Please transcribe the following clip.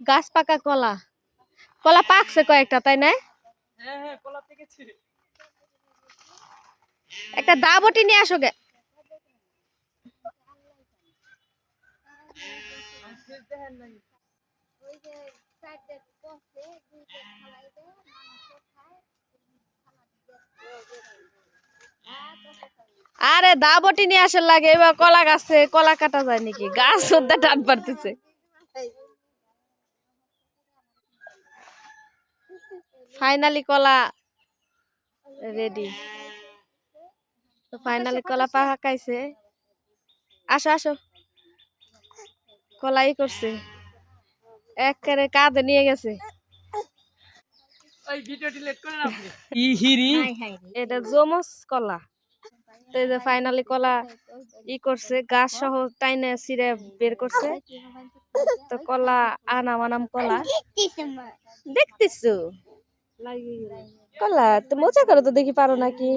গাছ পাকা কলা, কলা পাকছে কয়েকটা, তাই না? একটা দাবটি নিয়ে আসো গে। আরে দাবটি নিয়ে আসার লাগে, এবার কলা গাছে কলা কাটা যায় নাকি? গাছ ওদের টান পারতেছে। ফাইনালি কলা রেডি। তো ফাইনালি কলা পাকাইছে। আসো আসো, কলাই করছে, একেবারে কাঁধে নিয়ে গেছে। এটা জমস কলা। তো এই যে ফাইনালি কলা করছে, গাছ সহ টাইনে ছিঁড়ে বের করছে। তো কলা আনাম আনাম কলা দেখতেছো, কলা তো মজা করো তো, দেখি পারো নাকি।